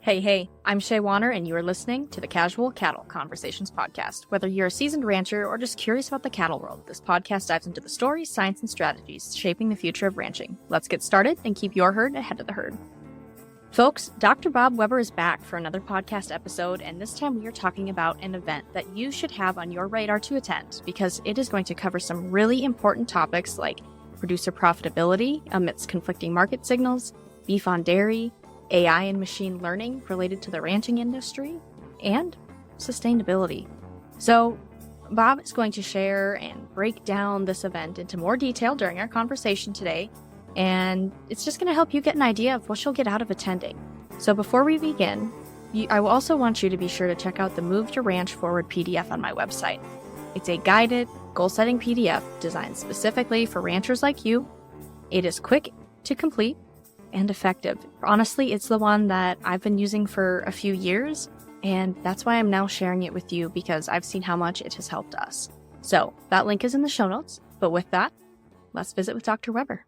Hey, I'm Shaye Wanner, and you are listening to the Casual Cattle Conversations podcast. Whether you're a seasoned rancher or just curious about the cattle world, this podcast dives into the stories, science, and strategies shaping the future of ranching. Let's get started and keep your herd ahead of the herd. Folks, Dr. Bob Weber is back for another podcast episode, and this time we are talking about an event that you should have on your radar to attend because it is going to cover some really important topics like producer profitability amidst conflicting market signals, beef on dairy, AI and machine learning related to the ranching industry, and sustainability. So, Bob is going to share and break down this event into more detail during our conversation today, and it's just going to help you get an idea of what you'll get out of attending. So before we begin, I will also want you to be sure to check out the Move to Ranch Forward PDF on my website. It's a guided, goal-setting PDF designed specifically for ranchers like you. It is quick to complete and effective. Honestly, it's the one that I've been using for a few years, and that's why I'm now sharing it with you because I've seen how much it has helped us. So that link is in the show notes, but with that, let's visit with Dr. Weber.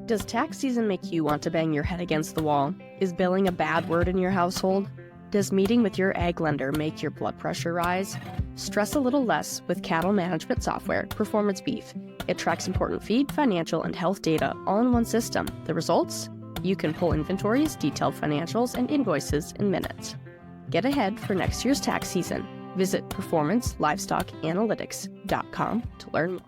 Does tax season make you want to bang your head against the wall? Is billing a bad word in your household? Does meeting with your ag lender make your blood pressure rise? Stress a little less with cattle management software, Performance Beef. It tracks important feed, financial, and health data all in one system. The results? You can pull inventories, detailed financials, and invoices in minutes. Get ahead for next year's tax season. Visit performancelivestockanalytics.com to learn more.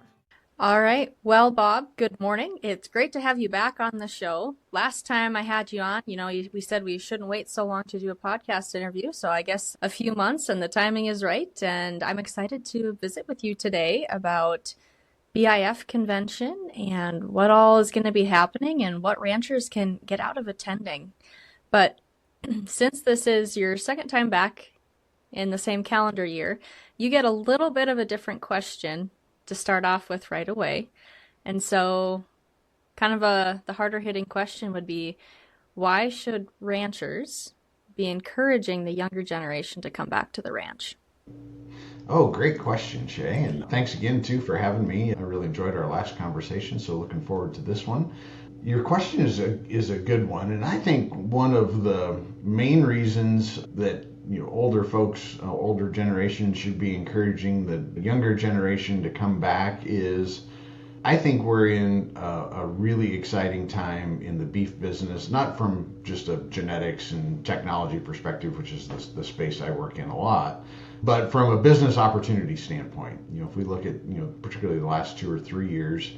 All right. Well, Bob, good morning. It's great to have you back on the show. Last time I had you on, we said we shouldn't wait so long to do a podcast interview. So I guess a few months and the timing is right. And I'm excited to visit with you today about BIF Convention and what all is going to be happening and what ranchers can get out of attending. But since this is your second time back in the same calendar year, you get a little bit of a different question to start off with right away. And so kind of the harder hitting question would be, why should ranchers be encouraging the younger generation to come back to the ranch? Oh, great question, Shaye. And thanks again, too, for having me. I really enjoyed our last conversation, so looking forward to this one. Your question is a good one. And I think one of the main reasons that older folks, older generation should be encouraging the younger generation to come back is I think we're in a really exciting time in the beef business, not from just a genetics and technology perspective, which is the space I work in a lot, but from a business opportunity standpoint. If we look at, particularly the last 2 or 3 years,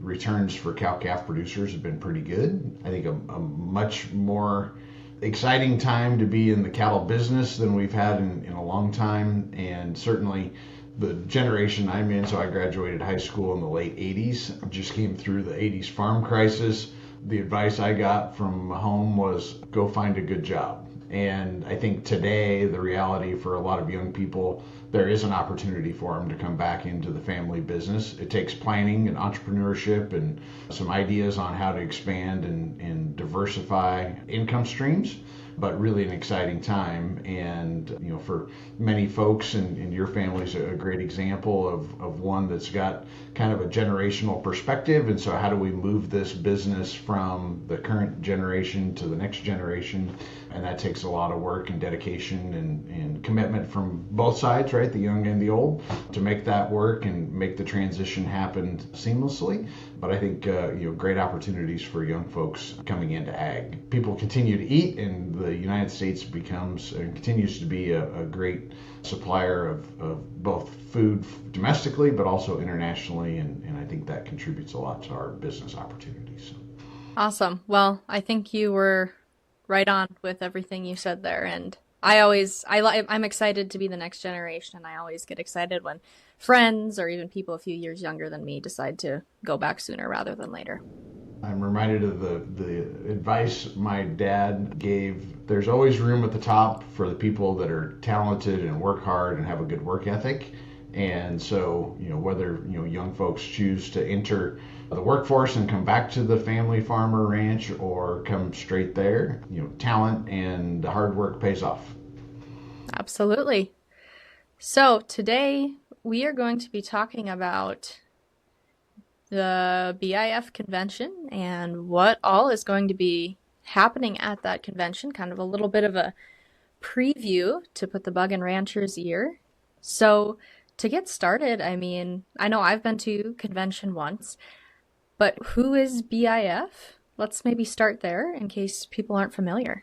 returns for cow-calf producers have been pretty good. I think a much more exciting time to be in the cattle business than we've had in a long time, and certainly the generation I'm in, so I graduated high school in the late 80s, just came through the 80s farm crisis. The advice I got from home was go find a good job. And I think today the reality for a lot of young people, there is an opportunity for them to come back into the family business. It takes planning and entrepreneurship and some ideas on how to expand and diversify income streams, but really an exciting time. And for many folks, and your family's a great example of one that's got kind of a generational perspective. And so how do we move this business from the current generation to the next generation? And that takes a lot of work and dedication and commitment from both sides, right? The young and the old, to make that work and make the transition happen seamlessly. But I think great opportunities for young folks coming into ag. People continue to eat, and the United States becomes and continues to be a great supplier of both food domestically, but also internationally. And I think that contributes a lot to our business opportunities. Awesome. Well, I think you were right on with everything you said there. And I'm excited to be the next generation. And I always get excited when friends or even people a few years younger than me decide to go back sooner rather than later. I'm reminded of the advice my dad gave. There's always room at the top for the people that are talented and work hard and have a good work ethic. And so, whether, young folks choose to enter the workforce and come back to the family farm or ranch or come straight there, talent and hard work pays off. Absolutely. So today we are going to be talking about the BIF Convention and what all is going to be happening at that convention, kind of a little bit of a preview to put the bug in ranchers' ear. So to get started, I mean, I know I've been to convention once, but who is BIF? Let's maybe start there in case people aren't familiar.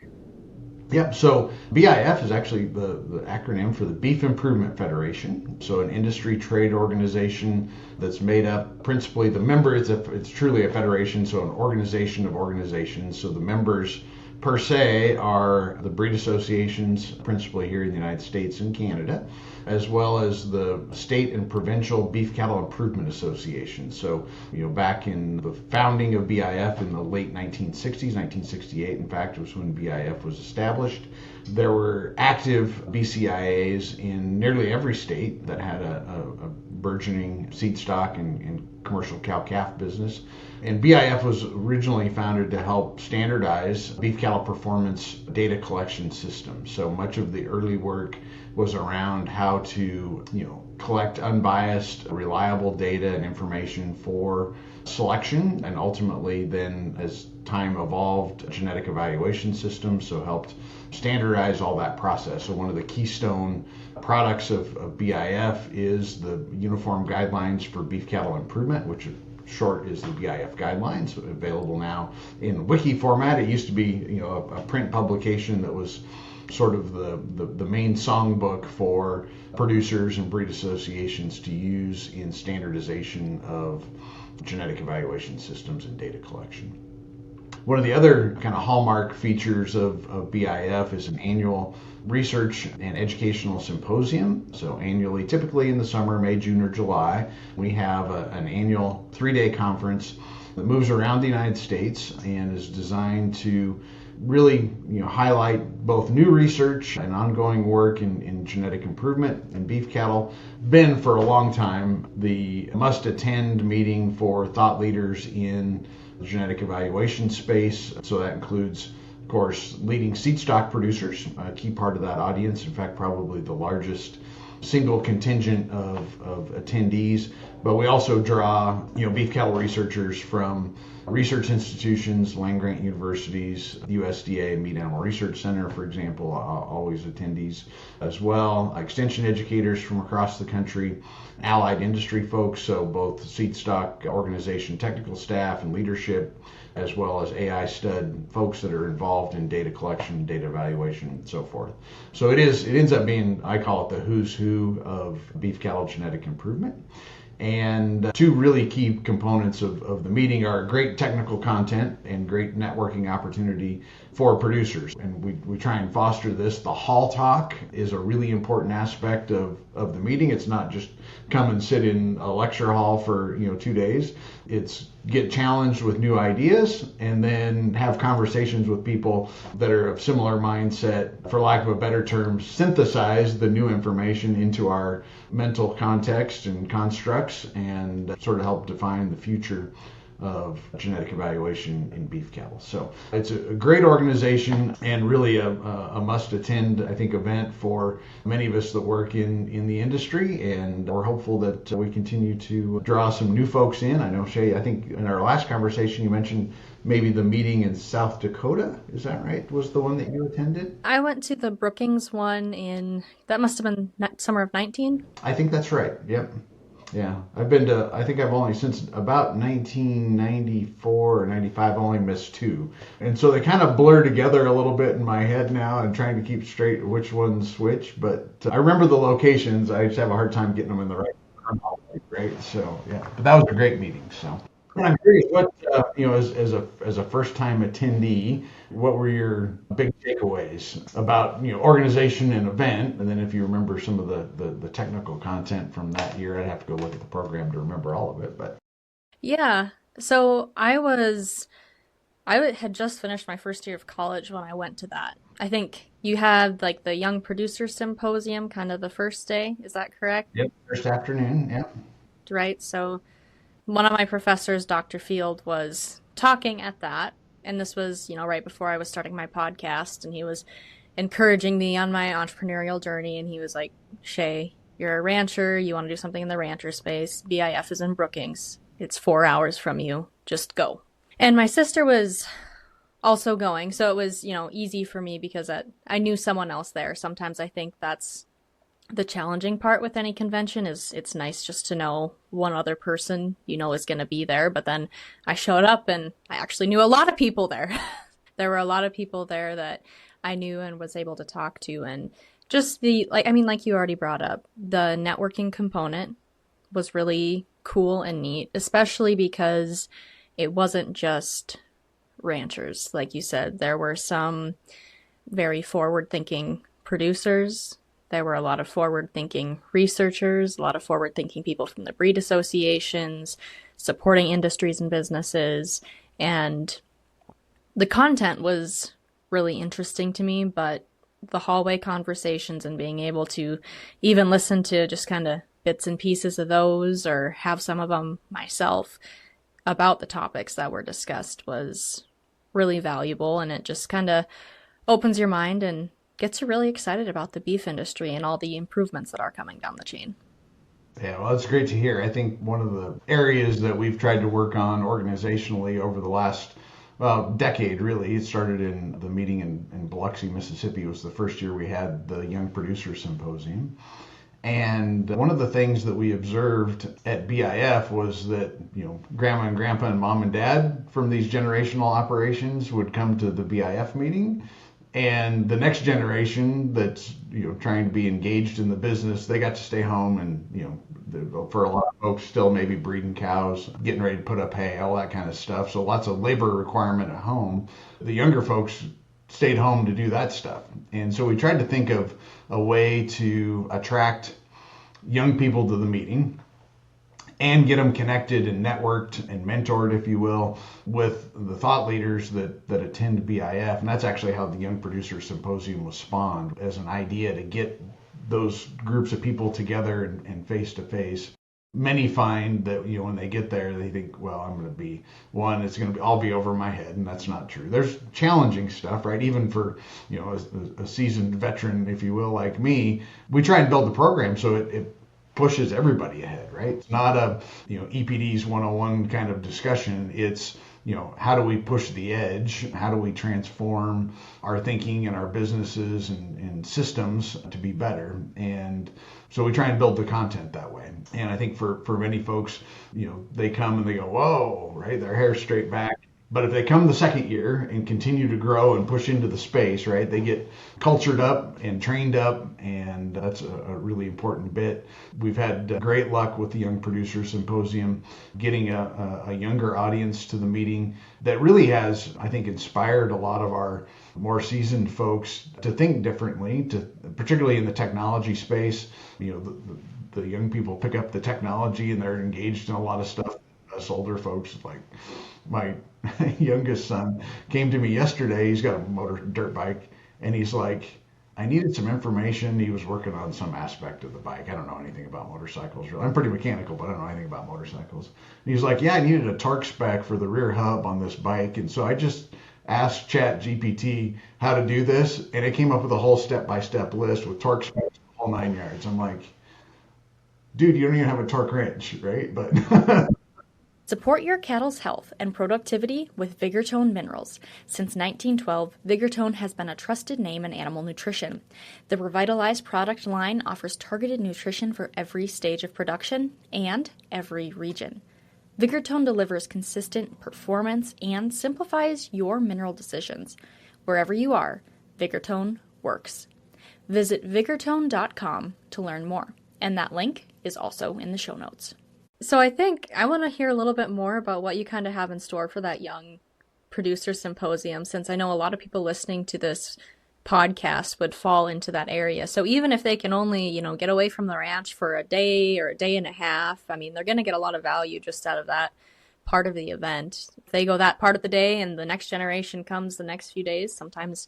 Yep, so BIF is actually the acronym for the Beef Improvement Federation. So an industry trade organization that's made up principally, the member, it's truly a federation, so an organization of organizations. So the members per se are the breed associations, principally here in the United States and Canada, as well as the state and provincial beef cattle improvement associations. So, back in the founding of BIF in the late 1960s, 1968, in fact, was when BIF was established. There were active BCIAs in nearly every state that had a burgeoning seed stock and commercial cow-calf business. And BIF was originally founded to help standardize beef cattle performance data collection systems. So much of the early work was around how to, collect unbiased, reliable data and information for selection, and ultimately then, as time evolved, genetic evaluation systems, so helped standardize all that process. So one of the keystone products of BIF is the Uniform Guidelines for Beef Cattle Improvement, which short is the BIF Guidelines, available now in wiki format. It used to be, a print publication that was sort of the main songbook for producers and breed associations to use in standardization of genetic evaluation systems and data collection. One of the other kind of hallmark features of BIF is an annual research and educational symposium. So annually, typically in the summer, May, June, or July, we have an annual 3-day conference that moves around the United States and is designed to really highlight both new research and ongoing work in genetic improvement in beef cattle. Been for a long time the must-attend meeting for thought leaders in the genetic evaluation space. So that includes, of course, leading seed stock producers, a key part of that audience, in fact probably the largest single contingent of attendees. But we also draw beef cattle researchers from research institutions, land-grant universities, USDA Meat Animal Research Center, for example, always attendees as well, extension educators from across the country, allied industry folks, so both seed stock organization technical staff and leadership, as well as AI stud folks that are involved in data collection, data evaluation, and so forth. So it ends up being, I call it the who's who of beef cattle genetic improvement. And two really key components of the meeting are great technical content and great networking opportunity for producers. And we try and foster this. The hall talk is a really important aspect of the meeting. It's not just come and sit in a lecture hall for 2 days. It's get challenged with new ideas and then have conversations with people that are of similar mindset, for lack of a better term, synthesize the new information into our mental context and constructs and sort of help define the future of genetic evaluation in beef cattle. So it's a great organization and really a must-attend, I think, event for many of us that work in the industry, and we're hopeful that we continue to draw some new folks in. I know, Shaye, I think in our last conversation you mentioned maybe the meeting in South Dakota, is that right? Was the one that you attended? I went to the Brookings one that must have been summer of 19. I think that's right, yep. Yeah, I've been to, I think I've only, since about 1994 or 95, only missed 2. And so they kind of blur together a little bit in my head now and trying to keep straight which one's which. But I remember the locations. I just have a hard time getting them in the right. So, yeah, but that was a great meeting. So, and I'm curious, what, as a first-time attendee, what were your big takeaways about, organization and event? And then if you remember some of the technical content from that year, I'd have to go look at the program to remember all of it. But yeah, so I had just finished my first year of college when I went to that. I think you had like the Young Producer Symposium kind of the first day. Is that correct? Yep, first afternoon, yep. Right, so one of my professors, Dr. Field, was talking at that, and this was, right before I was starting my podcast, and he was encouraging me on my entrepreneurial journey, and he was like, Shaye, you're a rancher, you want to do something in the rancher space, BIF is in Brookings, it's 4 hours from you, just go. And my sister was also going. So it was, easy for me because I knew someone else there. Sometimes I think that's the challenging part with any convention is it's nice just to know one other person, is going to be there. But then I showed up and I actually knew a lot of people there. There were a lot of people there that I knew and was able to talk to. And just like you already brought up, the networking component was really cool and neat, especially because it wasn't just ranchers. Like you said, there were some very forward-thinking producers. There were a lot of forward-thinking researchers, a lot of forward-thinking people from the breed associations, supporting industries and businesses. And the content was really interesting to me, but the hallway conversations and being able to even listen to just kind of bits and pieces of those or have some of them myself about the topics that were discussed was really valuable. And it just kind of opens your mind and gets you really excited about the beef industry and all the improvements that are coming down the chain. Yeah, well, that's great to hear. I think one of the areas that we've tried to work on organizationally over the last decade, really, it started in the meeting in Biloxi, Mississippi. It was the first year we had the Young Producer Symposium. And one of the things that we observed at BIF was that, grandma and grandpa and mom and dad from these generational operations would come to the BIF meeting. And the next generation that's, trying to be engaged in the business, they got to stay home and, for a lot of folks still maybe breeding cows, getting ready to put up hay, all that kind of stuff. So lots of labor requirement at home. The younger folks stayed home to do that stuff. And so we tried to think of a way to attract young people to the meeting and get them connected and networked and mentored, if you will, with the thought leaders that attend BIF. And that's actually how the Young Producer Symposium was spawned, as an idea to get those groups of people together and face to face. Many find that, when they get there, they think, well, I'm going to be one, it's going to be, I'll be over my head. And that's not true. There's challenging stuff, right? Even for, a seasoned veteran, if you will, like me, we try and build the program so it pushes everybody ahead, right? It's not a, EPD's 101 kind of discussion. It's, how do we push the edge? How do we transform our thinking and our businesses and systems to be better? And so we try and build the content that way. And I think for many folks, they come and they go, whoa, right? Their hair's straight back. But if they come the second year and continue to grow and push into the space, right, they get cultured up and trained up, and that's a really important bit. We've had great luck with the Young Producer Symposium, getting a younger audience to the meeting that really has, I think, inspired a lot of our more seasoned folks to think differently, particularly in the technology space. The young people pick up the technology and they're engaged in a lot of stuff. Us older folks, like my youngest son, came to me yesterday. He's got a dirt bike, and he's like, I needed some information. He was working on some aspect of the bike. I don't know anything about motorcycles. Really. I'm pretty mechanical, but I don't know anything about motorcycles. And he's like, yeah, I needed a torque spec for the rear hub on this bike. And so I just asked Chat GPT how to do this, and it came up with a whole step-by-step list with torque specs, the whole 9 yards. I'm like, dude, you don't even have a torque wrench, right? But Support your cattle's health and productivity with Vigortone minerals. Since 1912, Vigortone has been a trusted name in animal nutrition. The revitalized product line offers targeted nutrition for every stage of production and every region. Vigortone delivers consistent performance and simplifies your mineral decisions. Wherever you are, Vigortone works. Visit vigortone.com to learn more, and that link is also in the show notes. So I think I want to hear a little bit more about what you kind of have in store for that Young Producer Symposium, since I know a lot of people listening to this podcast would fall into that area. So even if they can only, get away from the ranch for a day or a day and a half, I mean, they're going to get a lot of value just out of that part of the event. If they go that part of the day and the next generation comes the next few days, sometimes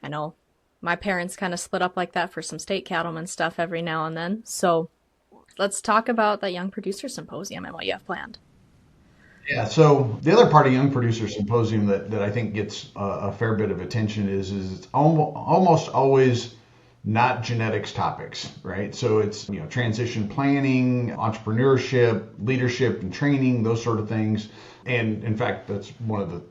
I know my parents kind of split up like that for some state cattlemen stuff every now and then. So let's talk about that Young Producer Symposium and what you have planned. Yeah, so the other part of Young Producer Symposium that I think gets a fair bit of attention is it's almost always not genetics topics, right? So it's, transition planning, entrepreneurship, leadership and training, those sort of things. And in fact, that's one of the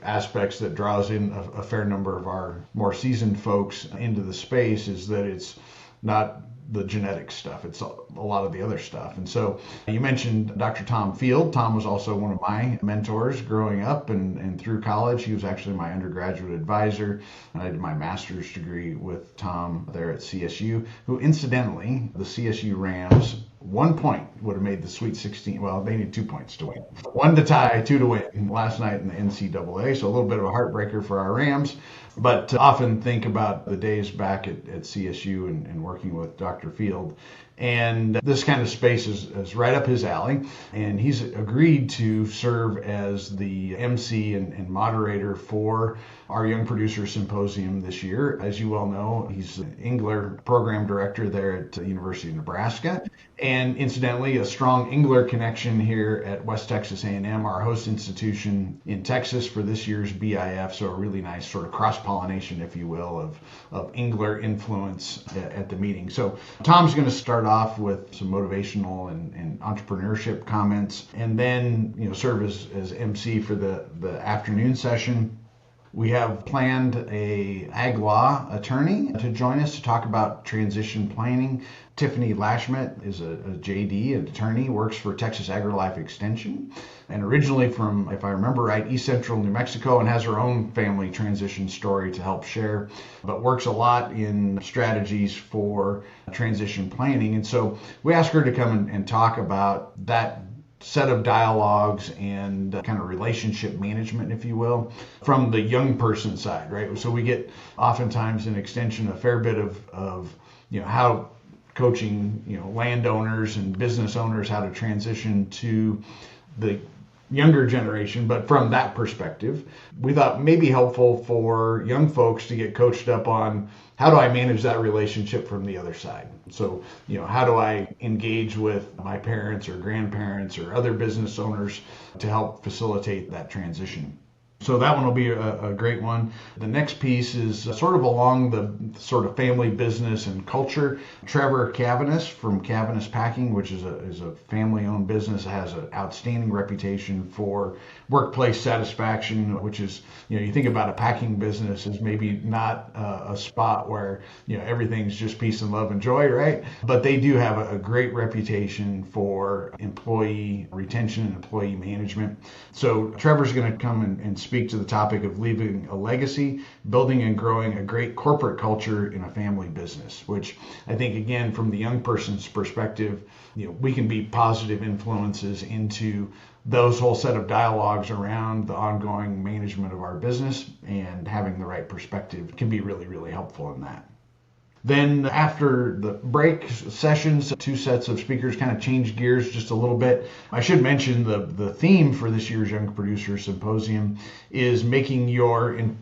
aspects that draws in a fair number of our more seasoned folks into the space is that it's not the genetic stuff. It's a lot of the other stuff. And so you mentioned Dr. Tom Field. Tom was also one of my mentors growing up and through college. He was actually my undergraduate advisor. And I did my master's degree with Tom there at CSU, who incidentally, the CSU Rams, 1 point would have made the Sweet 16. Well, they need 2 points to win. 1 to tie, 2 to win last night in the NCAA. So a little bit of a heartbreaker for our Rams. But to often think about the days back at CSU and working with Dr. Field. And this kind of space is right up his alley. And he's agreed to serve as the MC and moderator for our Young Producer Symposium this year. As you well know, he's an Engler program director there at the University of Nebraska. And incidentally, a strong Engler connection here at West Texas A&M, our host institution in Texas for this year's BIF. So a really nice sort of cross-pollination, if you will, of Engler influence at the meeting. So Tom's going to start off with some motivational and entrepreneurship comments, and then serve as MC for the afternoon session. We have planned a ag law attorney to join us to talk about transition planning. Tiffany Lashmet is a JD, an attorney, works for Texas AgriLife Extension, and originally from, if I remember right, East Central New Mexico, and has her own family transition story to help share, but works a lot in strategies for transition planning. And so we asked her to come and talk about that set of dialogues and kind of relationship management, if you will, from the young person side, right? So we get oftentimes in Extension a fair bit of how coaching landowners and business owners how to transition to the younger generation, but from that perspective, we thought maybe helpful for young folks to get coached up on how do I manage that relationship from the other side. So, how do I engage with my parents or grandparents or other business owners to help facilitate that transition? So that one will be a great one. The next piece is sort of along the sort of family business and culture. Trevor Cavanis from Cavanis Packing, which is a family-owned business, has an outstanding reputation for workplace satisfaction, which is, you think about a packing business as maybe not a spot where, everything's just peace and love and joy, right? But they do have a great reputation for employee retention and employee management. So Trevor's going to come and speak to the topic of leaving a legacy, building and growing a great corporate culture in a family business, which I think, again, from the young person's perspective, we can be positive influences into those whole set of dialogues around the ongoing management of our business, and having the right perspective can be really, really helpful in that. Then after the break sessions, 2 sets of speakers kind of change gears just a little bit. I should mention the theme for this year's Young Producer Symposium is making your, in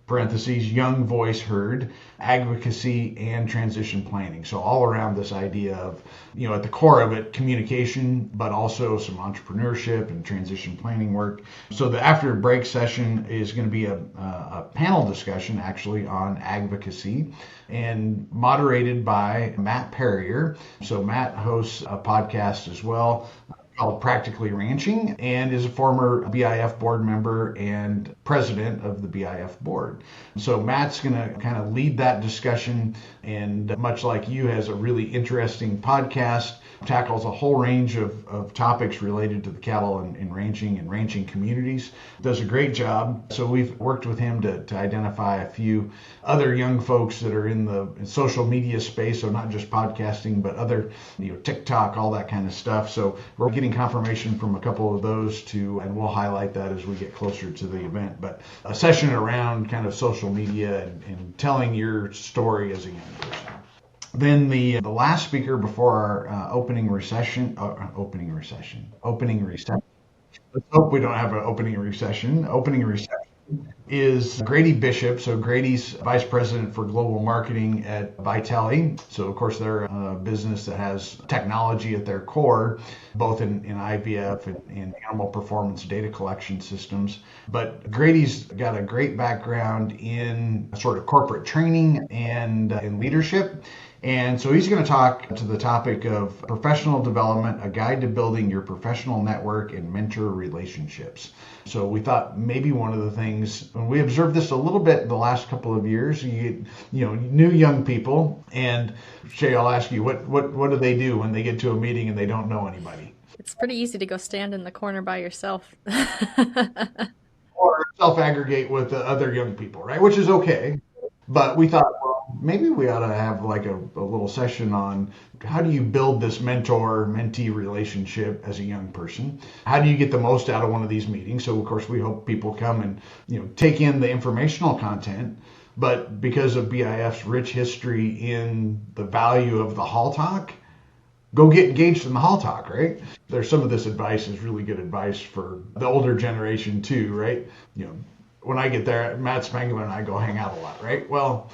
parentheses, young voice heard, advocacy, and transition planning. So all around this idea of, at the core of it, communication, but also some entrepreneurship and transition planning work. So the after break session is going to be a panel discussion actually on advocacy, and moderated by Matt Perrier. So Matt hosts a podcast as well called Practically Ranching, and is a former BIF board member and president of the BIF board. So Matt's going to kind of lead that discussion, and much like you, has a really interesting podcast, tackles a whole range of topics related to the cattle and ranching communities. Does a great job. So we've worked with him to identify a few other young folks that are in the social media space, so not just podcasting, but other, TikTok, all that kind of stuff. So we're getting confirmation from a couple of those too, and we'll highlight that as we get closer to the event. But a session around kind of social media and telling your story as a young person. Then the last speaker before our opening recession. Let's hope we don't have an opening recession. is Grady Bishop. So Grady's Vice President for Global Marketing at Vitelli. So of course they're a business that has technology at their core, both in IVF and in animal performance data collection systems. But Grady's got a great background in sort of corporate training and in leadership. And so he's going to talk to the topic of professional development, a guide to building your professional network and mentor relationships. So we thought maybe one of the things, and we observed this a little bit the last couple of years, you know, new young people, and Shaye, I'll ask you, what do they do when they get to a meeting and they don't know anybody? It's pretty easy to go stand in the corner by yourself. Or self-aggregate with the other young people, right? Which is okay. But we thought, well, maybe we ought to have like a little session on how do you build this mentor-mentee relationship as a young person? How do you get the most out of one of these meetings? So, of course, we hope people come and, you know, take in the informational content. But because of BIF's rich history in the value of the hall talk, go get engaged in the hall talk, right? There's some of this advice is really good advice for the older generation too, right? You know, when I get there, Matt Spangler and I go hang out a lot, right? Well,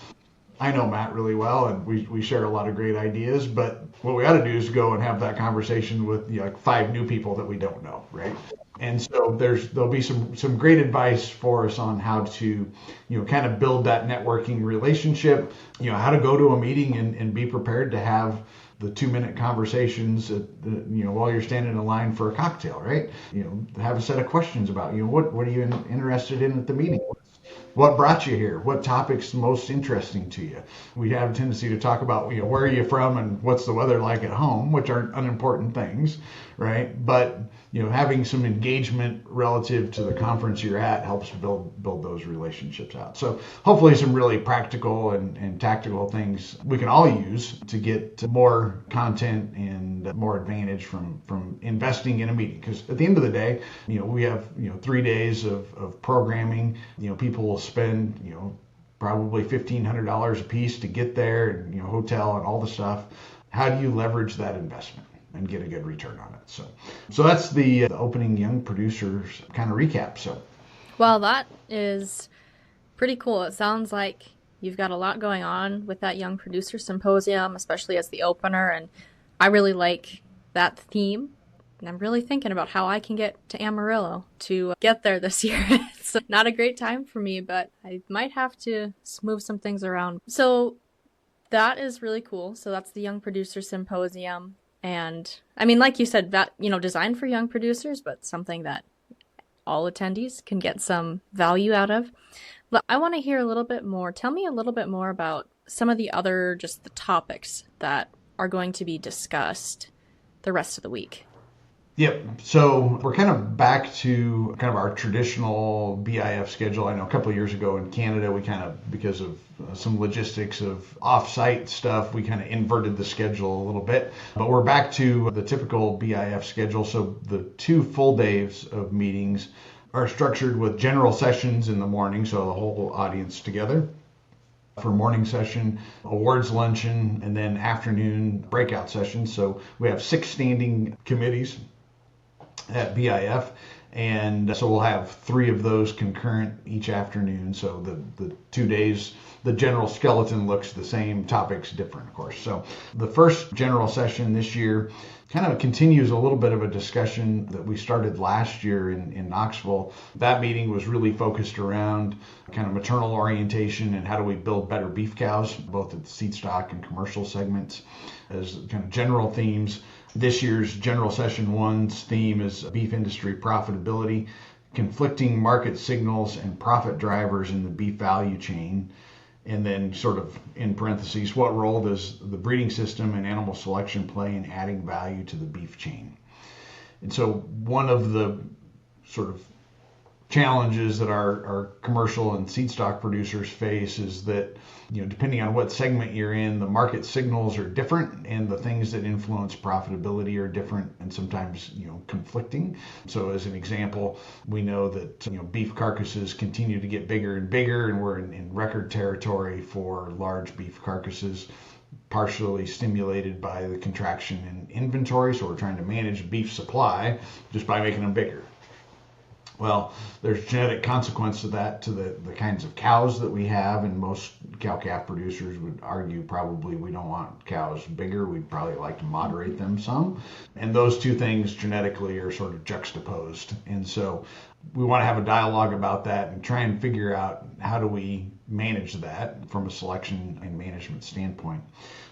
I know Matt really well, and we share a lot of great ideas, but what we ought to do is go and have that conversation with, you know, like 5 new people that we don't know, right? And so there'll be some great advice for us on how to, you know, kind of build that networking relationship, you know, how to go to a meeting and be prepared to have the 2-minute conversations, you know, while you're standing in line for a cocktail, right? You know, have a set of questions about, you know, what are you interested in at the meeting? What brought you here? What topic's most interesting to you? We have a tendency to talk about, you know, where are you from and what's the weather like at home, which aren't unimportant things, right? But, you know, having some engagement relative to the conference you're at helps build those relationships out. So hopefully some really practical and tactical things we can all use to get more content and more advantage from investing in a meeting. Because at the end of the day, you know, we have, you know, 3 days of programming. You know, people will spend, you know, probably $1,500 a piece to get there, and, you know, hotel and all the stuff. How do you leverage that investment and get a good return on it? So that's the opening Young Producers kind of recap. So, Well, that is pretty cool. It sounds like you've got a lot going on with that Young Producer Symposium, especially as the opener, and I really like that theme. And I'm really thinking about how I can get to Amarillo to get there this year. It's not a great time for me, but I might have to move some things around. So that is really cool. So that's the Young Producer Symposium. And I mean, like you said, that, you know, designed for young producers, but something that all attendees can get some value out of. But I want to hear a little bit more. Tell me a little bit more about some of the other, just the topics that are going to be discussed the rest of the week. Yep. So we're kind of back to kind of our traditional BIF schedule. I know a couple of years ago in Canada, we kind of, because of some logistics of off-site stuff, we kind of inverted the schedule a little bit. But we're back to the typical BIF schedule. So the 2 full days of meetings are structured with general sessions in the morning, so the whole audience together. For morning session, awards luncheon, and then afternoon breakout sessions. So we have 6 standing committees at BIF, and so we'll have 3 of those concurrent each afternoon. So the 2 days, the general skeleton looks the same, topics different, of course. So the first general session this year kind of continues a little bit of a discussion that we started last year in Knoxville. That meeting was really focused around kind of maternal orientation and how do we build better beef cows, both at the seed stock and commercial segments, as kind of general themes. This year's general session 1's theme is beef industry profitability, conflicting market signals and profit drivers in the beef value chain. And then sort of in parentheses, what role does the breeding system and animal selection play in adding value to the beef chain? And so one of the sort of challenges that our commercial and seed stock producers face is that, you know, depending on what segment you're in, the market signals are different and the things that influence profitability are different and sometimes, you know, conflicting. So as an example, we know that, you know, beef carcasses continue to get bigger and bigger, and we're in record territory for large beef carcasses, partially stimulated by the contraction in inventory. So we're trying to manage beef supply just by making them bigger. Well, there's genetic consequence to that, to the kinds of cows that we have, and most cow-calf producers would argue probably we don't want cows bigger. We'd probably like to moderate them some. And those two things genetically are sort of juxtaposed. And so we want to have a dialogue about that and try and figure out how do we manage that from a selection and management standpoint.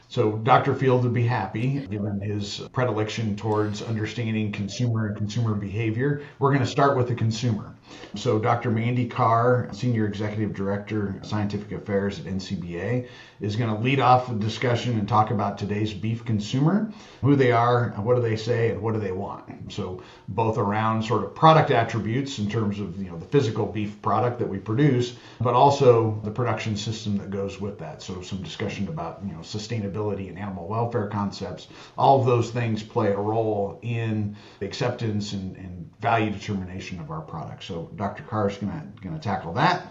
So Dr. Field would be happy, given his predilection towards understanding consumer and consumer behavior. We're going to start with the consumer. So Dr. Mandy Carr, Senior Executive Director, Scientific Affairs at NCBA, is going to lead off the discussion and talk about today's beef consumer, who they are, what do they say, and what do they want. So both around sort of product attributes in terms of the physical beef product that we produce, but also the production system that goes with that. So some discussion about sustainability and animal welfare concepts. All of those things play a role in the acceptance and value determination of our product. So Dr. Carr is going to tackle that.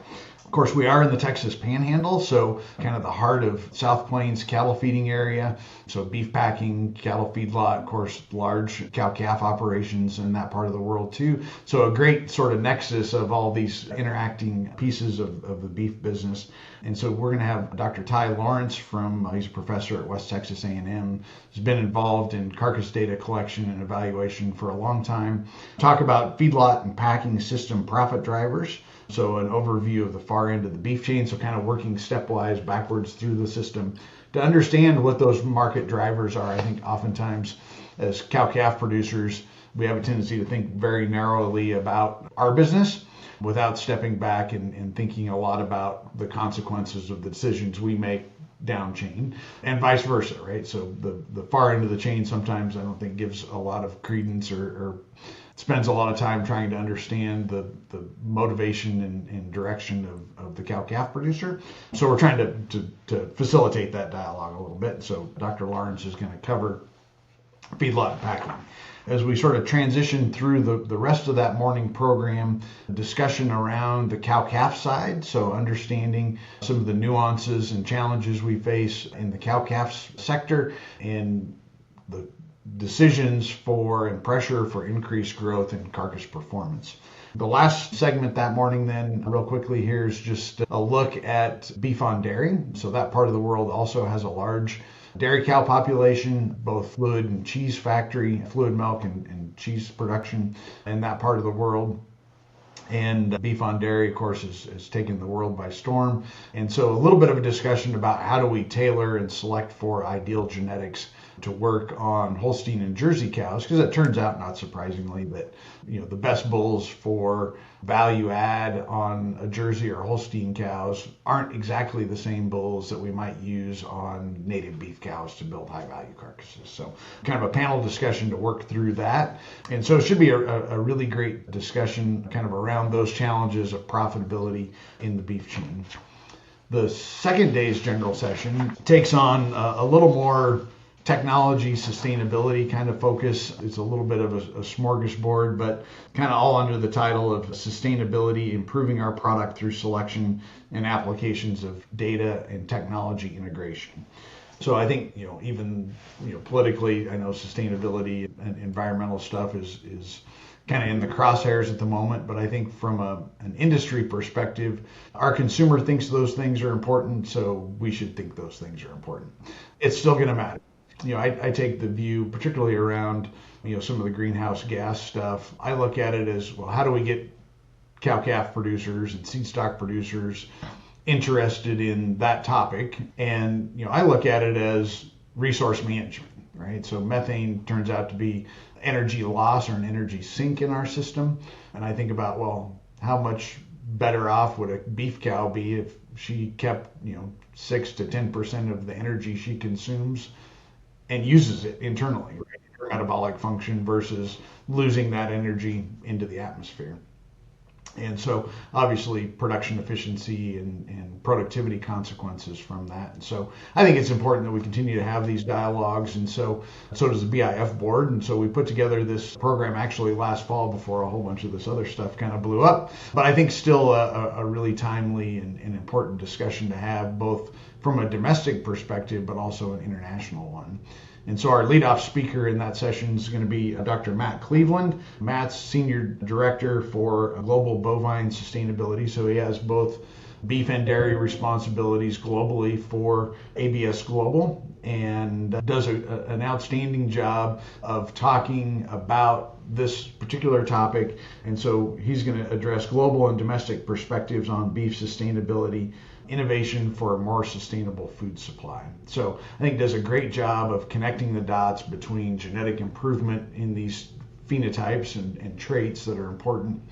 Of course, we are in the Texas Panhandle, so kind of the heart of South Plains cattle feeding area. So beef packing, cattle feedlot, of course, large cow-calf operations in that part of the world too. So a great sort of nexus of all these interacting pieces of the beef business. And so we're going to have Dr. Ty Lawrence he's a professor at West Texas A&M, has been involved in carcass data collection and evaluation for a long time. Talk about feedlot and packing system profit drivers. So an overview of the far end of the beef chain, so kind of working stepwise backwards through the system to understand what those market drivers are. I think oftentimes as cow-calf producers, we have a tendency to think very narrowly about our business without stepping back and thinking a lot about the consequences of the decisions we make down chain, and vice versa, right? So the far end of the chain sometimes I don't think gives a lot of credence or spends a lot of time trying to understand the motivation and direction of the cow-calf producer. So we're trying to facilitate that dialogue a little bit. So Dr. Lawrence is going to cover feedlot packing. As we sort of transition through the rest of that morning program, discussion around the cow-calf side, so understanding some of the nuances and challenges we face in the cow-calf sector and the decisions for and pressure for increased growth in carcass performance. The last segment that morning then, real quickly here, is just a look at beef on dairy. So that part of the world also has a large dairy cow population, both fluid and cheese factory, fluid milk and cheese production in that part of the world. And beef on dairy, of course, has taken the world by storm. And so a little bit of a discussion about how do we tailor and select for ideal genetics to work on Holstein and Jersey cows, because it turns out, not surprisingly, that the best bulls for value add on a Jersey or Holstein cows aren't exactly the same bulls that we might use on native beef cows to build high value carcasses. So kind of a panel discussion to work through that. And so it should be a really great discussion kind of around those challenges of profitability in the beef chain. The second day's general session takes on a little more technology, sustainability kind of focus. It's a little bit of a smorgasbord, but kind of all under the title of sustainability, improving our product through selection and applications of data and technology integration. So I think, even politically, I know sustainability and environmental stuff is kind of in the crosshairs at the moment, but I think from an industry perspective, our consumer thinks those things are important, so we should think those things are important. It's still going to matter. I take the view, particularly around, some of the greenhouse gas stuff. I look at it as, well, how do we get cow-calf producers and seed stock producers interested in that topic? And, I look at it as resource management, right? So methane turns out to be energy loss or an energy sink in our system. And I think about, well, how much better off would a beef cow be if she kept, 6 to 10% of the energy she consumes and uses it internally, right? Her metabolic function versus losing that energy into the atmosphere. And so obviously production efficiency and productivity consequences from that. And so I think it's important that we continue to have these dialogues. And so does the BIF board. And so we put together this program actually last fall before a whole bunch of this other stuff kind of blew up. But I think still a really timely and important discussion to have, both from a domestic perspective, but also an international one. And so our leadoff speaker in that session is going to be Dr. Matt Cleveland. Matt's Senior Director for Global Bovine Sustainability, so he has both beef and dairy responsibilities globally for ABS Global, and does an outstanding job of talking about this particular topic. And so he's going to address global and domestic perspectives on beef sustainability, innovation for a more sustainable food supply. So I think does a great job of connecting the dots between genetic improvement in these phenotypes and traits that are important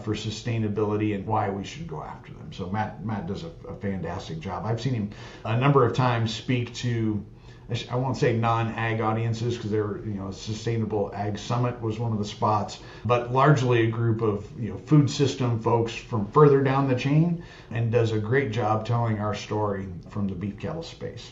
for sustainability and why we should go after them. So Matt does a fantastic job. I've seen him a number of times speak to, I won't say non-ag audiences, because they're, Sustainable Ag Summit was one of the spots, but largely a group of, food system folks from further down the chain, and does a great job telling our story from the beef cattle space.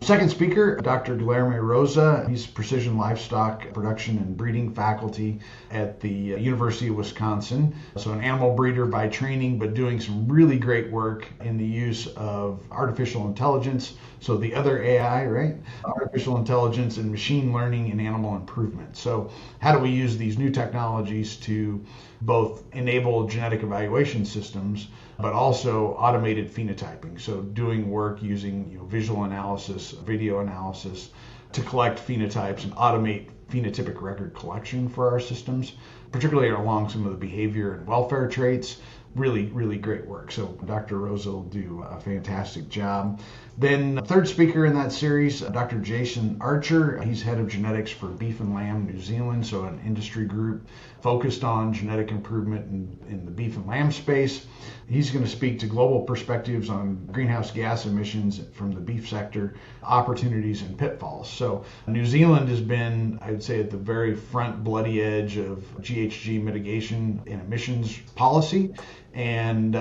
Second speaker, Dr. Guilherme Rosa. He's precision livestock production and breeding faculty at the University of Wisconsin. So an animal breeder by training, but doing some really great work in the use of artificial intelligence. So the other AI, right? Artificial intelligence and machine learning in animal improvement. So how do we use these new technologies to both enable genetic evaluation systems, but also automated phenotyping? So doing work using visual analysis, video analysis to collect phenotypes and automate phenotypic record collection for our systems, particularly along some of the behavior and welfare traits. Really, really great work. So Dr. Rosa will do a fantastic job. Then third speaker in that series, Dr. Jason Archer. He's head of genetics for Beef and Lamb New Zealand, so an industry group focused on genetic improvement in the beef and lamb space. He's going to speak to global perspectives on greenhouse gas emissions from the beef sector, opportunities and pitfalls. So New Zealand has been, I would say, at the very front bloody edge of GHG mitigation and emissions policy. And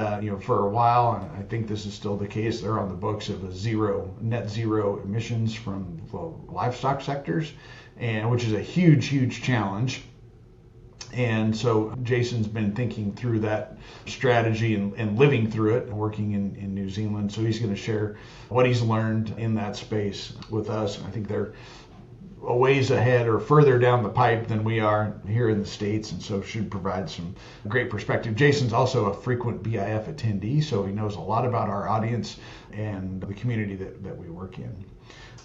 for a while, and I think this is still the case, they're on the books of net zero emissions from the livestock sectors, and which is a huge challenge. And so Jason's been thinking through that strategy and living through it and working in New Zealand. So he's going to share what he's learned in that space with us. And I think they're a ways ahead or further down the pipe than we are here in the States, and so should provide some great perspective. Jason's also a frequent BIF attendee, so he knows a lot about our audience and the community that we work in.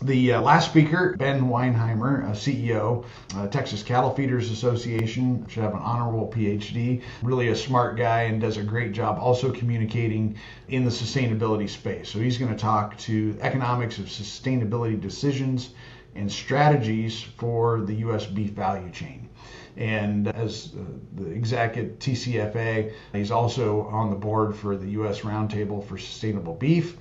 The last speaker, Ben Weinheimer, CEO, Texas Cattle Feeders Association, should have an honorable PhD, really a smart guy and does a great job also communicating in the sustainability space. So he's going to talk to economics of sustainability decisions and strategies for the U.S. beef value chain. And as the exec at TCFA, he's also on the board for the U.S. Roundtable for Sustainable Beef,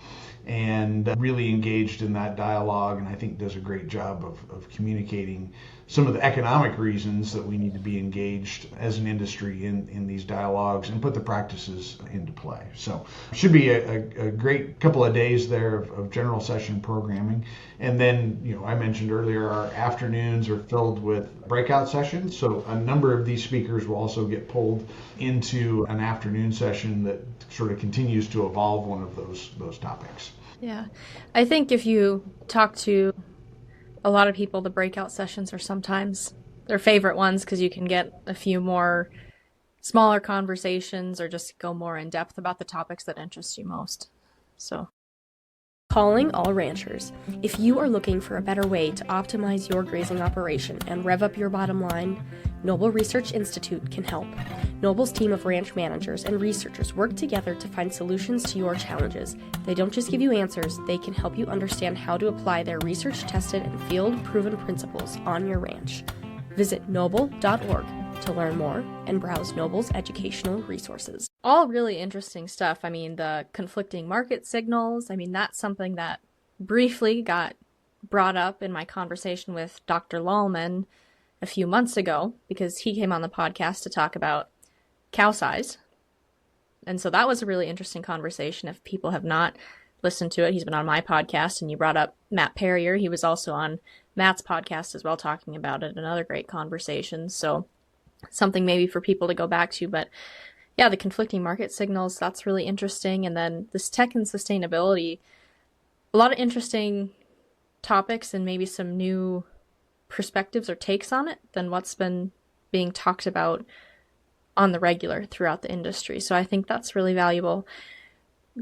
and really engaged in that dialogue, and I think does a great job of communicating some of the economic reasons that we need to be engaged as an industry in these dialogues and put the practices into play. So it should be a great couple of days there of general session programming. And then, I mentioned earlier, our afternoons are filled with breakout sessions. So a number of these speakers will also get pulled into an afternoon session that sort of continues to evolve one of those topics. Yeah. I think if you talk to a lot of people, the breakout sessions are sometimes their favorite ones because you can get a few more smaller conversations or just go more in depth about the topics that interest you most. So, calling all ranchers. If you are looking for a better way to optimize your grazing operation and rev up your bottom line, Noble Research Institute can help. Noble's team of ranch managers and researchers work together to find solutions to your challenges. They don't just give you answers, they can help you understand how to apply their research-tested and field-proven principles on your ranch. Visit noble.org to learn more and browse Noble's educational resources. All really interesting stuff. I mean, the conflicting market signals, that's something that briefly got brought up in my conversation with Dr. Lallman a few months ago, because he came on the podcast to talk about cow size. And so that was a really interesting conversation. If people have not listened to it, he's been on my podcast, and you brought up Matt Perrier. He was also on Matt's podcast as well, talking about it. Another great conversation. So something maybe for people to go back to. But yeah, the conflicting market signals, that's really interesting. And then this tech and sustainability, A lot of interesting topics and maybe some new perspectives or takes on it than what's been being talked about on the regular throughout the industry. So I think that's really valuable.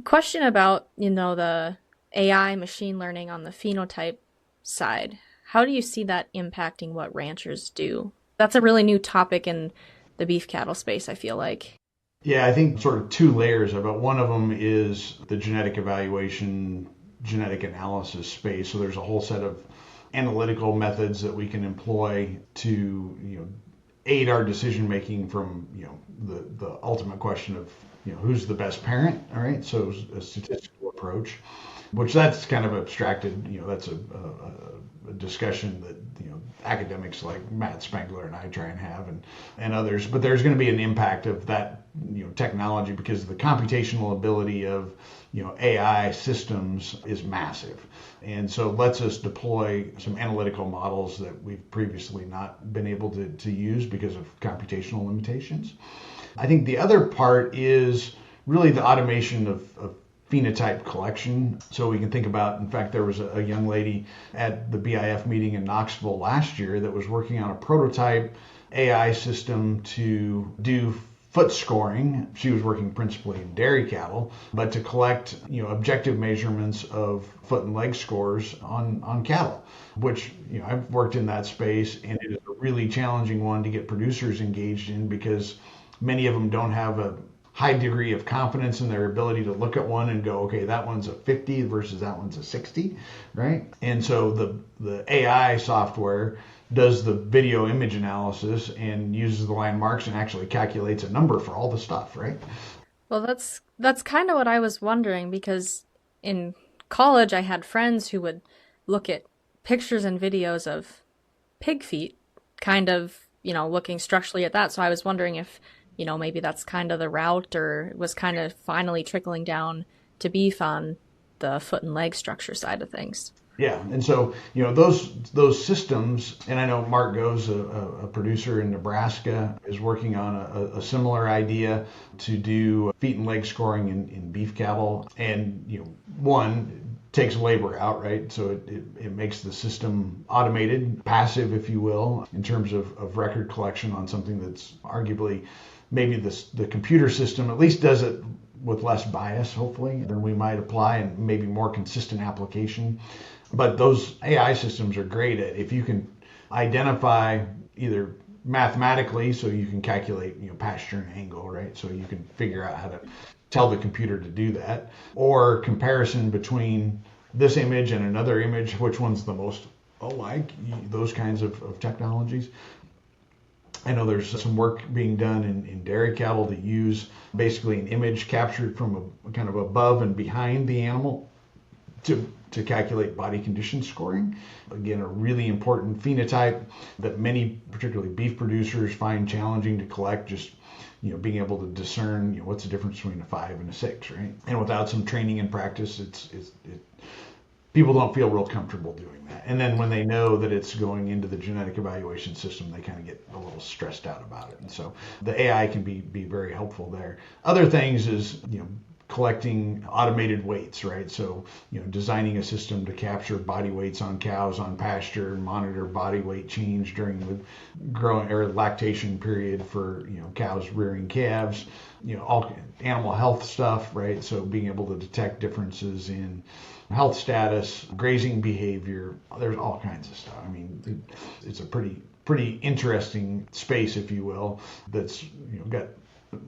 Question about, the AI machine learning on the phenotype side. How do you see that impacting what ranchers do? That's a really new topic in the beef cattle space, I feel like. Yeah, I think sort of two layers of it. One of them is the genetic evaluation, genetic analysis space. So there's a whole set of analytical methods that we can employ to, aid our decision making from, the ultimate question of, who's the best parent. All right. So a statistical approach, which that's kind of abstracted, that's a discussion that, academics like Matt Spengler and I try and have and others, but there's going to be an impact of that, technology because the computational ability of, AI systems is massive. And so it lets us deploy some analytical models that we've previously not been able to use because of computational limitations. I think the other part is really the automation of phenotype collection. So we can think about, in fact, there was a young lady at the BIF meeting in Knoxville last year that was working on a prototype AI system to do foot scoring. She was working principally in dairy cattle, but to collect, objective measurements of foot and leg scores on cattle, which, I've worked in that space, and it is a really challenging one to get producers engaged in because many of them don't have a high degree of confidence in their ability to look at one and go, okay, that one's a 50 versus that one's a 60, right? And so the AI software does the video image analysis and uses the landmarks and actually calculates a number for all the stuff, right? Well, that's kind of what I was wondering because in college I had friends who would look at pictures and videos of pig feet, kind of, looking structurally at that. So I was wondering if, maybe that's kind of the route or it was kind of finally trickling down to beef on the foot and leg structure side of things. Yeah, and so those systems, and I know Mark Goes, a producer in Nebraska, is working on a similar idea to do feet and leg scoring in beef cattle, and one takes labor out, right? So it makes the system automated, passive, if you will, in terms of record collection on something that's arguably maybe the computer system at least does it with less bias, hopefully, than we might apply and maybe more consistent application. But those AI systems are great at if you can identify either mathematically, so you can calculate, pasture and angle, right? So you can figure out how to tell the computer to do that, or comparison between this image and another image, which one's the most alike, those kinds of technologies. I know there's some work being done in dairy cattle to use basically an image captured from a kind of above and behind the animal to calculate body condition scoring. Again, a really important phenotype that many, particularly beef producers, find challenging to collect, just being able to discern what's the difference between a 5 and a 6, right? And without some training and practice, people don't feel real comfortable doing that. And then when they know that it's going into the genetic evaluation system, they kind of get a little stressed out about it. And so the AI can be very helpful there. Other things is, collecting automated weights, right? So, designing a system to capture body weights on cows on pasture and monitor body weight change during the growing or lactation period for, cows rearing calves, all animal health stuff, right? So being able to detect differences in health status, grazing behavior, there's all kinds of stuff. I mean, it's a pretty interesting space, if you will, that's, got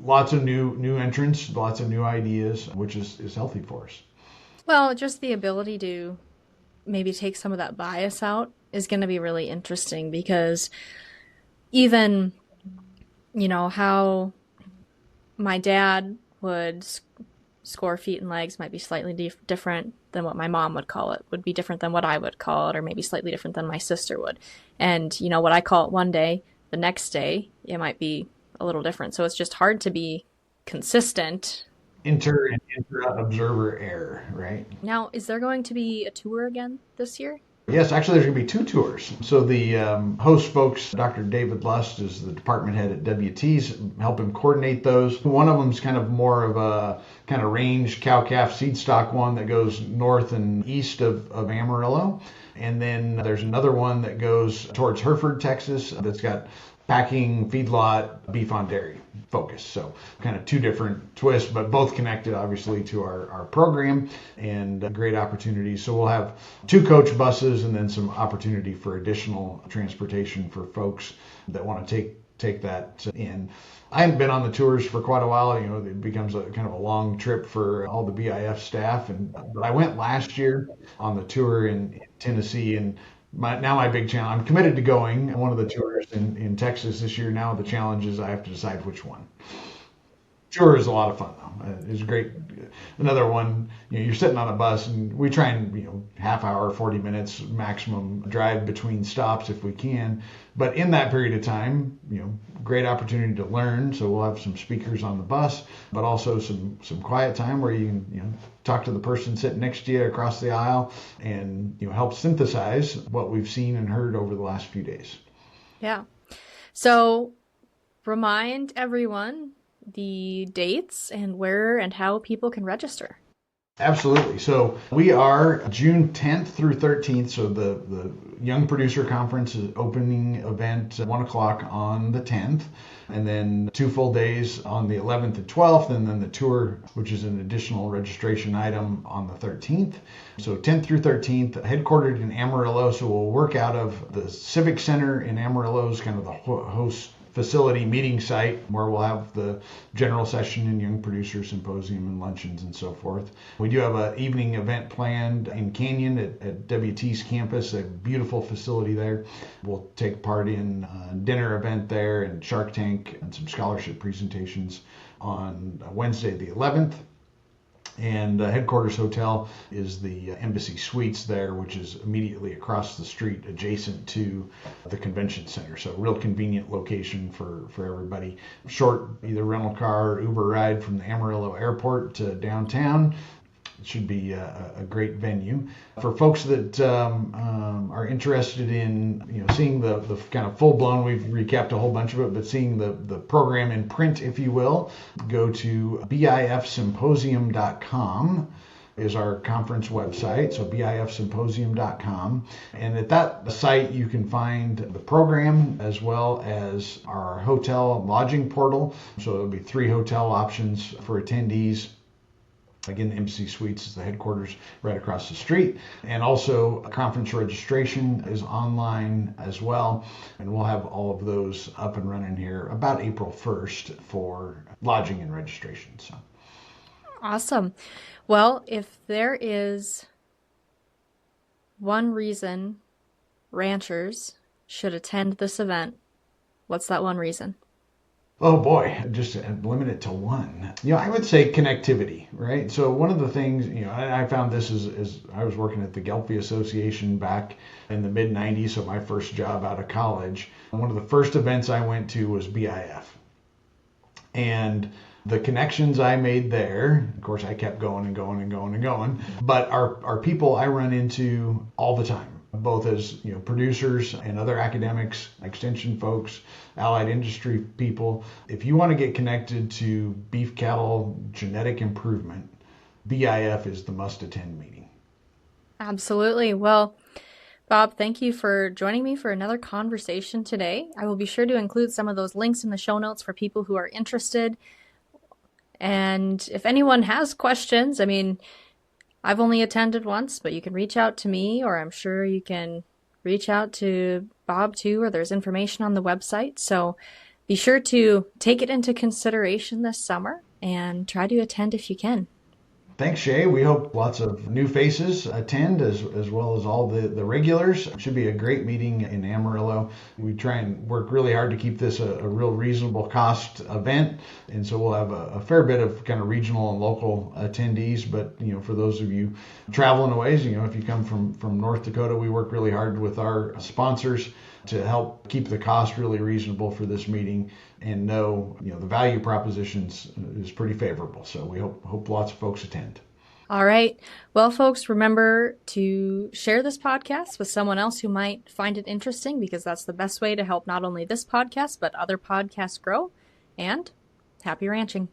lots of new entrants, lots of new ideas, which is healthy for us. Well, just the ability to maybe take some of that bias out is going to be really interesting because even, how my dad would score feet and legs might be slightly different than what my mom would call it, would be different than what I would call it, or maybe slightly different than my sister would. And, what I call it one day, the next day, it might be a little different. So it's just hard to be consistent. Inter and intra observer error, right? Now, is there going to be a tour again this year? Yes, actually, there's going to be 2 tours. So the host folks, Dr. David Lust is the department head at WT's, help him coordinate those. One of them is kind of more of a kind of range cow-calf seed stock one that goes north and east of Amarillo. And then there's another one that goes towards Hereford, Texas, that's got packing, feedlot, beef on dairy focus. So kind of 2 different twists, but both connected obviously to our program, and great opportunities. So we'll have 2 coach buses and then some opportunity for additional transportation for folks that want to take that in. I haven't been on the tours for quite a while. It becomes a kind of a long trip for all the BIF staff. But I went last year on the tour in Tennessee, and my big challenge, I'm committed to going one of the tours in Texas this year. Now the challenge is I have to decide which one. Tour is a lot of fun though. It's great. Another one, you're sitting on a bus, and we try and half hour, 40 minutes maximum drive between stops if we can. But in that period of time, great opportunity to learn. So we'll have some speakers on the bus, but also some quiet time where you can talk to the person sitting next to you across the aisle, and help synthesize what we've seen and heard over the last few days. Yeah. So remind everyone the dates and where and how people can register. Absolutely. So we are June 10th through 13th. So the Young Producer Conference is opening event at 1 o'clock on the 10th, and then 2 full days on the 11th and 12th, and then the tour, which is an additional registration item, on the 13th. So 10th through 13th, headquartered in Amarillo. So we'll work out of the Civic Center in Amarillo, is kind of the host facility meeting site, where we'll have the general session and Young Producer Symposium and luncheons and so forth. We do have an evening event planned in Canyon at WT's campus, a beautiful facility there. We'll take part in a dinner event there and Shark Tank and some scholarship presentations on Wednesday the 11th. And headquarters hotel is the Embassy Suites there, which is immediately across the street adjacent to the convention center. So real convenient location for everybody. Short either rental car or Uber ride from the Amarillo airport to downtown. It should be a great venue. For folks that are interested in seeing the kind of full-blown, we've recapped a whole bunch of it, but seeing the program in print, if you will, go to bifsymposium.com is our conference website, so bifsymposium.com. And at that site, you can find the program as well as our hotel lodging portal. So there'll be 3 hotel options for attendees. Again, the Embassy Suites is the headquarters right across the street. And also conference registration is online as well. And we'll have all of those up and running here about April 1st for lodging and registration. So awesome. Well, if there is one reason ranchers should attend this event, what's that one reason? Oh boy, just limit it to one. I would say connectivity, right? So one of the things, I found this as I was working at the Gelfie Association back in the mid 90s, so my first job out of college. One of the first events I went to was BIF. And the connections I made there, of course I kept going and going and going and going, but are people I run into all the time, both as producers and other academics, extension folks, allied industry people. If you want to get connected to beef cattle genetic improvement, BIF is the must-attend meeting. Absolutely. Well, Bob, thank you for joining me for another conversation today. I will be sure to include some of those links in the show notes for people who are interested. And if anyone has questions, I've only attended once, but you can reach out to me, or I'm sure you can reach out to Bob too, or there's information on the website. So be sure to take it into consideration this summer and try to attend if you can. Thanks, Shaye. We hope lots of new faces attend as well as all the regulars. It should be a great meeting in Amarillo. We try and work really hard to keep this a real reasonable cost event. And so we'll have a fair bit of kind of regional and local attendees. But, for those of you traveling a ways, if you come from North Dakota, we work really hard with our sponsors to help keep the cost really reasonable for this meeting, and know the value propositions is pretty favorable. So we hope lots of folks attend. All right. Well, folks, remember to share this podcast with someone else who might find it interesting, because that's the best way to help not only this podcast, but other podcasts grow. And happy ranching.